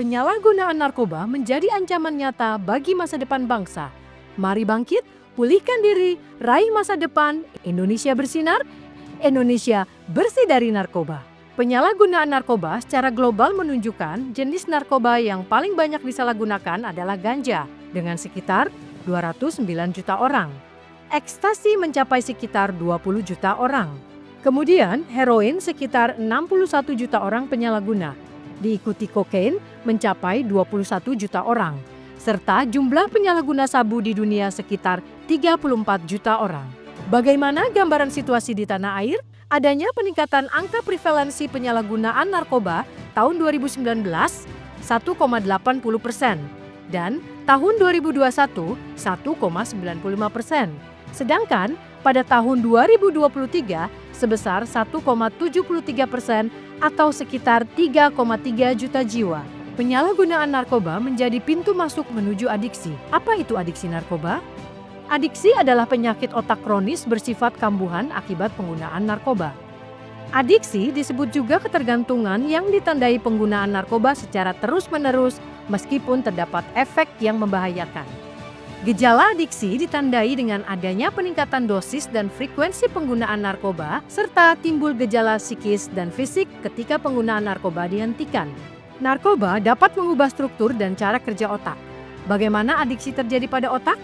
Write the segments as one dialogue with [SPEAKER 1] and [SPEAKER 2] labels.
[SPEAKER 1] Penyalahgunaan narkoba menjadi ancaman nyata bagi masa depan bangsa. Mari bangkit, pulihkan diri, raih masa depan, Indonesia bersinar, Indonesia bersih dari narkoba. Penyalahgunaan narkoba secara global menunjukkan jenis narkoba yang paling banyak disalahgunakan adalah ganja dengan sekitar 209 juta orang. Ekstasi mencapai sekitar 20 juta orang. Kemudian heroin sekitar 61 juta orang penyalahguna. Diikuti kokain mencapai 21 juta orang, serta jumlah penyalahguna sabu di dunia sekitar 34 juta orang. Bagaimana gambaran situasi di tanah air? Adanya peningkatan angka prevalensi penyalahgunaan narkoba tahun 2019 1,80% dan tahun 2021 1,95%. Sedangkan pada tahun 2023 sebesar 1,73% atau sekitar 3,3 juta jiwa. Penyalahgunaan narkoba menjadi pintu masuk menuju adiksi. Apa itu adiksi narkoba? Adiksi adalah penyakit otak kronis bersifat kambuhan akibat penggunaan narkoba. Adiksi disebut juga ketergantungan yang ditandai penggunaan narkoba secara terus-menerus meskipun terdapat efek yang membahayakan. Gejala adiksi ditandai dengan adanya peningkatan dosis dan frekuensi penggunaan narkoba, serta timbul gejala psikis dan fisik ketika penggunaan narkoba dihentikan. Narkoba dapat mengubah struktur dan cara kerja otak. Bagaimana adiksi terjadi pada otak?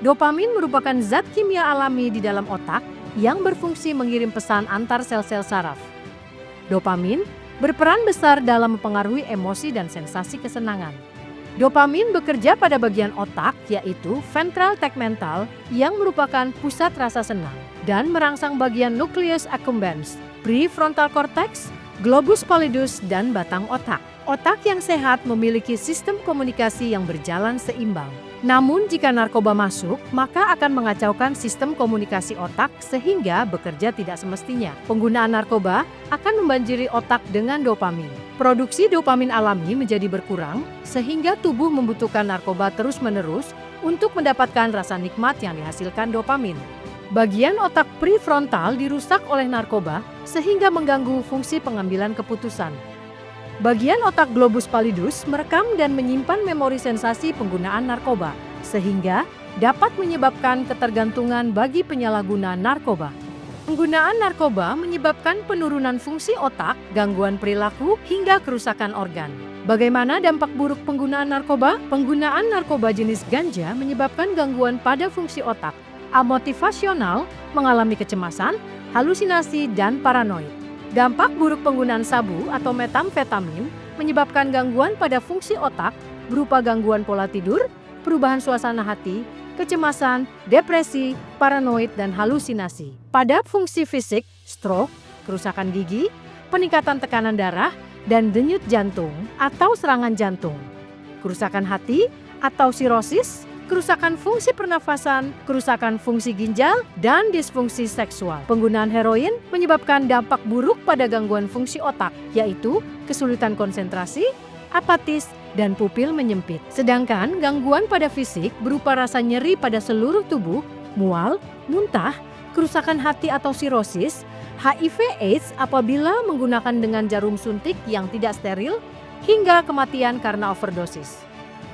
[SPEAKER 1] Dopamin merupakan zat kimia alami di dalam otak yang berfungsi mengirim pesan antar sel-sel saraf. Dopamin berperan besar dalam mempengaruhi emosi dan sensasi kesenangan. Dopamin bekerja pada bagian otak, yaitu ventral tegmental, yang merupakan pusat rasa senang, dan merangsang bagian nucleus accumbens, prefrontal cortex, globus pallidus, dan batang otak. Otak yang sehat memiliki sistem komunikasi yang berjalan seimbang. Namun jika narkoba masuk, maka akan mengacaukan sistem komunikasi otak sehingga bekerja tidak semestinya. Penggunaan narkoba akan membanjiri otak dengan dopamin. Produksi dopamin alami menjadi berkurang sehingga tubuh membutuhkan narkoba terus-menerus untuk mendapatkan rasa nikmat yang dihasilkan dopamin. Bagian otak prefrontal dirusak oleh narkoba sehingga mengganggu fungsi pengambilan keputusan. Bagian otak globus pallidus merekam dan menyimpan memori sensasi penggunaan narkoba, sehingga dapat menyebabkan ketergantungan bagi penyalahguna narkoba. Penggunaan narkoba menyebabkan penurunan fungsi otak, gangguan perilaku, hingga kerusakan organ. Bagaimana dampak buruk penggunaan narkoba? Penggunaan narkoba jenis ganja menyebabkan gangguan pada fungsi otak, amotivasional, mengalami kecemasan, halusinasi, dan paranoid. Dampak buruk penggunaan sabu atau metamfetamin menyebabkan gangguan pada fungsi otak berupa gangguan pola tidur, perubahan suasana hati, kecemasan, depresi, paranoid, dan halusinasi. Pada fungsi fisik, stroke, kerusakan gigi, peningkatan tekanan darah, dan denyut jantung atau serangan jantung. Kerusakan hati atau sirosis, kerusakan fungsi pernafasan, kerusakan fungsi ginjal, dan disfungsi seksual. Penggunaan heroin menyebabkan dampak buruk pada gangguan fungsi otak, yaitu kesulitan konsentrasi, apatis, dan pupil menyempit. Sedangkan gangguan pada fisik berupa rasa nyeri pada seluruh tubuh, mual, muntah, kerusakan hati atau sirosis, HIV/AIDS apabila menggunakan dengan jarum suntik yang tidak steril, hingga kematian karena overdosis.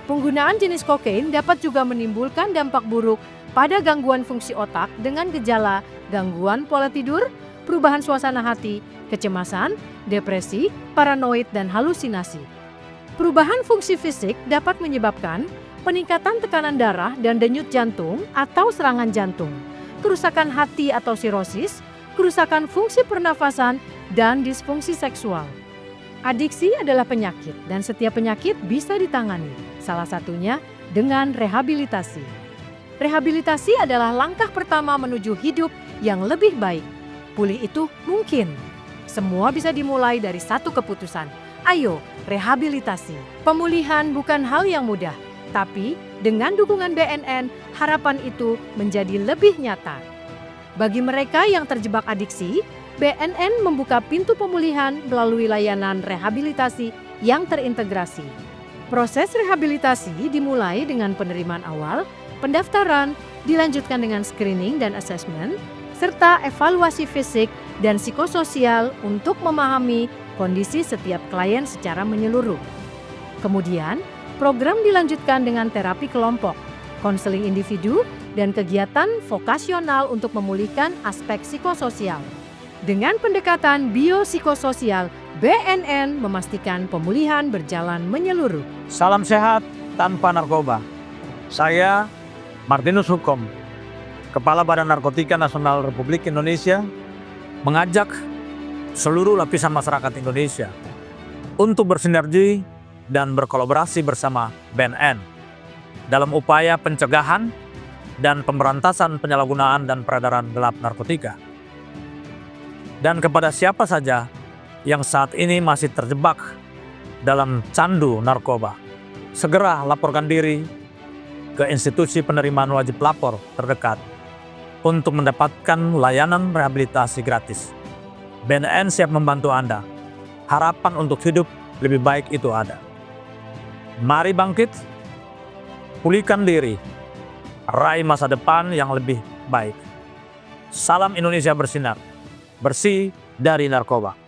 [SPEAKER 1] Penggunaan jenis kokain dapat juga menimbulkan dampak buruk pada gangguan fungsi otak dengan gejala gangguan pola tidur, perubahan suasana hati, kecemasan, depresi, paranoid, dan halusinasi. Perubahan fungsi fisik dapat menyebabkan peningkatan tekanan darah dan denyut jantung atau serangan jantung, kerusakan hati atau sirosis, kerusakan fungsi pernafasan, dan disfungsi seksual. Adiksi adalah penyakit dan setiap penyakit bisa ditangani, salah satunya dengan rehabilitasi. Rehabilitasi adalah langkah pertama menuju hidup yang lebih baik. Pulih itu mungkin. Semua bisa dimulai dari satu keputusan. Ayo, rehabilitasi. Pemulihan bukan hal yang mudah, tapi dengan dukungan BNN, harapan itu menjadi lebih nyata. Bagi mereka yang terjebak adiksi, BNN membuka pintu pemulihan melalui layanan rehabilitasi yang terintegrasi. Proses rehabilitasi dimulai dengan penerimaan awal, pendaftaran, dilanjutkan dengan screening dan assessment, serta evaluasi fisik dan psikososial untuk memahami kondisi setiap klien secara menyeluruh. Kemudian, program dilanjutkan dengan terapi kelompok, konseling individu, dan kegiatan vokasional untuk memulihkan aspek psikososial. Dengan pendekatan biopsikososial, BNN memastikan pemulihan berjalan menyeluruh.
[SPEAKER 2] Salam sehat tanpa narkoba. Saya Martinus Hukom, Kepala Badan Narkotika Nasional Republik Indonesia, mengajak seluruh lapisan masyarakat Indonesia untuk bersinergi dan berkolaborasi bersama BNN dalam upaya pencegahan dan pemberantasan penyalahgunaan dan peredaran gelap narkotika. Dan kepada siapa saja yang saat ini masih terjebak dalam candu narkoba, segera laporkan diri ke institusi penerimaan wajib lapor terdekat untuk mendapatkan layanan rehabilitasi gratis. BNN siap membantu Anda. Harapan untuk hidup lebih baik itu ada. Mari bangkit, pulihkan diri, raih masa depan yang lebih baik. Salam Indonesia bersinar, bersih dari narkoba.